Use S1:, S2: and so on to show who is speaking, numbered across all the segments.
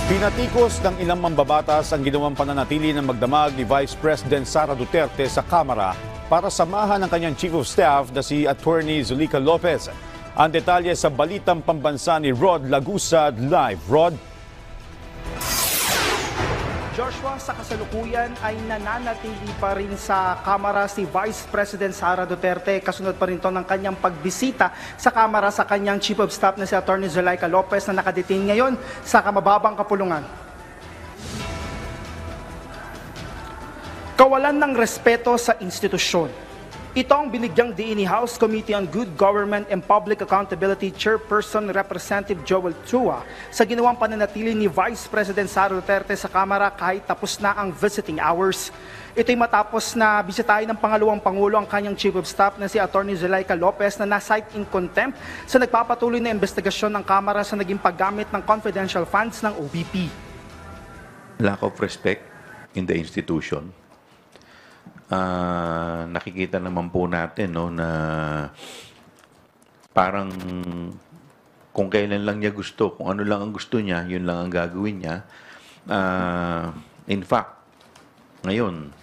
S1: Pinatikos ng ilang mambabatas ang ginawang pananatili ng magdamag ni Vice President Sara Duterte sa Kamara para samahan ang kanyang Chief of Staff na si Attorney Zuleika Lopez. Ang detalye sa Balitang Pambansa ni Rod Lagusad live. Rod?
S2: Joshua, sa kasalukuyan ay nananatili pa rin sa Kamara si Vice President Sara Duterte. Kasunod pa rin to ng kanyang pagbisita sa Kamara sa kanyang Chief of Staff na si Attorney Zuleika Lopez na nakadetain ngayon sa kamababang kapulungan. Kawalan ng respeto sa institusyon. Ito ang binigyang diin ni House Committee on Good Government and Public Accountability Chairperson Representative Joel Chua sa ginawang pananatili ni Vice President Sara Duterte sa Kamara kahit tapos na ang visiting hours. Ito'y matapos na bisitahin ng pangalawang Pangulo ang kanyang Chief of Staff na si Attorney Zuleika Lopez na na-cite in contempt sa nagpapatuloy na investigasyon ng Kamara sa naging paggamit ng confidential funds ng OVP.
S3: Lack of respect in the institution. Nakikita naman po natin na parang kung kailan lang niya gusto, kung ano lang ang gusto niya, yun lang ang gagawin niya. In fact, ngayon,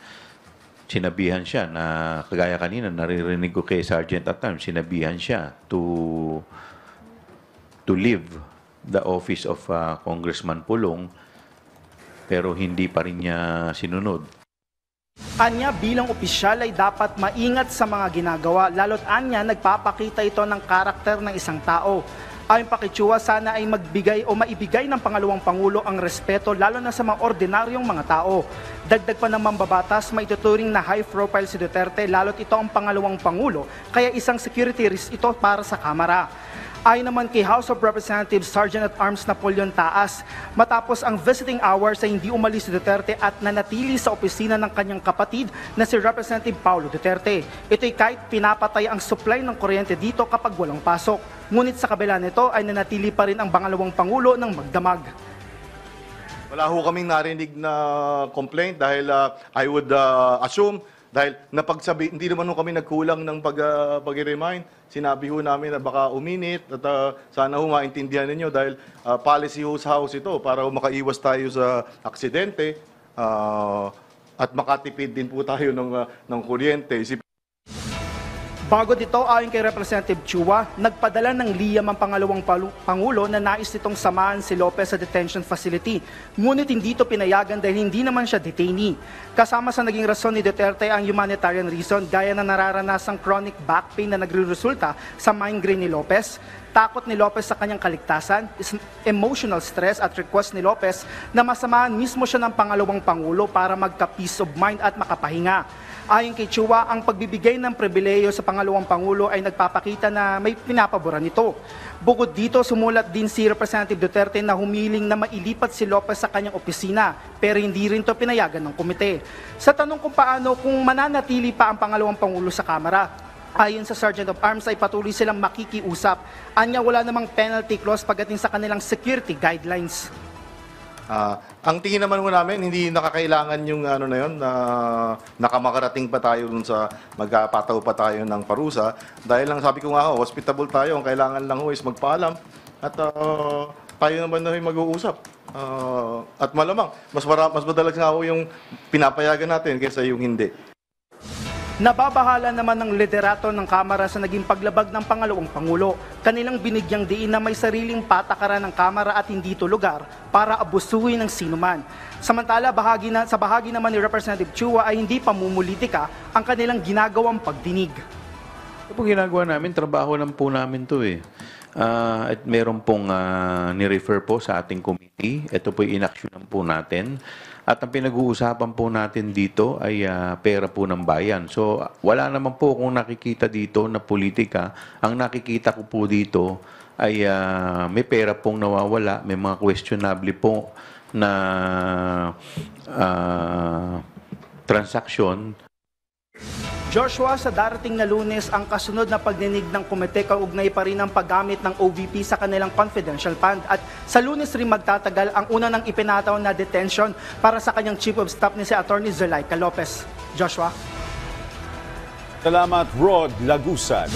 S3: sinabihan siya na, kagaya kanina, naririnig ko kay Sergeant at times, sinabihan siya to leave the office of Congressman Pulong, pero hindi pa rin niya sinunod.
S2: Anya bilang opisyal ay dapat maingat sa mga ginagawa, lalo't anya nagpapakita ito ng karakter ng isang tao. Ayon pa kay Chua, sana ay magbigay o maibigay ng pangalawang Pangulo ang respeto lalo na sa mga ordinaryong mga tao. Dagdag pa ng mambabatas, maituturing na high profile si Duterte lalo't ito ang pangalawang Pangulo, kaya isang security risk ito para sa Kamara. Ayon naman kay House of Representatives Sergeant at Arms Napoleon Taas, matapos ang visiting hours ay hindi umalis si Duterte at nanatili sa opisina ng kanyang kapatid na si Representative Paulo Duterte. Ito'y kahit pinapatay ang supply ng kuryente dito kapag walang pasok. Ngunit sa kabila nito ay nanatili pa rin ang pangalawang Pangulo ng magdamag.
S4: Wala ho kaming narinig na complaint dahil I would assume dahil napagsabi, hindi naman kami nagkulang ng pag-remind. Sinabi ho namin na baka uminit at sana ho maintindihan ninyo dahil policy ho sa house ito para makaiwas tayo sa aksidente at makatipid din po tayo ng kuryente.
S2: Bago dito, ayon kay Representative Chua, nagpadala ng liyam ang pangalawang Pangulo na nais nitong samahan si Lopez sa detention facility. Ngunit hindi ito pinayagan dahil hindi naman siya detainee. Kasama sa naging rason ni Duterte ang humanitarian reason gaya na nararanasang chronic back pain na nagre-resulta sa migraine ni Lopez, takot ni Lopez sa kanyang kaligtasan, emotional stress at request ni Lopez na masamahan mismo siya ng pangalawang Pangulo para magka-peace of mind at makapahinga. Ayon kay Chua, ang pagbibigay ng pribileyo sa pangalawang Pangulo ay nagpapakita na may pinapaboran nito. Bukod dito, sumulat din si Representative Duterte na humiling na mailipat si Lopez sa kanyang opisina, pero hindi rin ito pinayagan ng komite. Sa tanong kung paano kung mananatili pa ang pangalawang Pangulo sa Kamara, ayon sa Sergeant of Arms ay patuloy silang makikiusap. Anya wala namang penalty clause pagdating sa kanilang security guidelines.
S4: Ang tingin naman mo namin, hindi nakakailangan yung ano na yun, na nakamakarating pa tayo dun sa magpataw pa tayo ng parusa. Dahil lang sabi ko nga, hospitable tayo, ang kailangan lang ho is magpaalam at tayo naman na mag-uusap. At malamang, mas madalas nga ho yung pinapayagan natin kaysa yung hindi.
S2: Nababahala naman ng liderato ng Kamara sa naging paglabag ng pangalawang Pangulo. Kanilang binigyang diin na may sariling patakaran ng Kamara at hindi ito lugar para abusuhin ng sinuman. Samantala, sa bahagi naman ni Representative Chua ay hindi pamumulitika ang kanilang ginagawang pagdinig.
S3: Ito po ginagawa namin, trabaho lang po namin to eh. At meron pong ni-refer po sa ating committee. Ito po inaksyonan po natin. At ang pinag-uusapan po natin dito ay pera po ng bayan. So wala naman po kung nakikita dito na politika. Ang nakikita ko po dito ay may pera pong nawawala, may mga questionable po na transaksyon.
S2: Joshua, sa darating na Lunes, ang kasunod na pagdinig ng komite kaugnay pa rin ang paggamit ng OVP sa kanilang confidential fund. At sa Lunes rin magtatagal ang una ng ipinataw na detention para sa kanyang Chief of Staff ni si Attorney Zuleika Lopez. Joshua?
S1: Salamat, Rod Lagusad.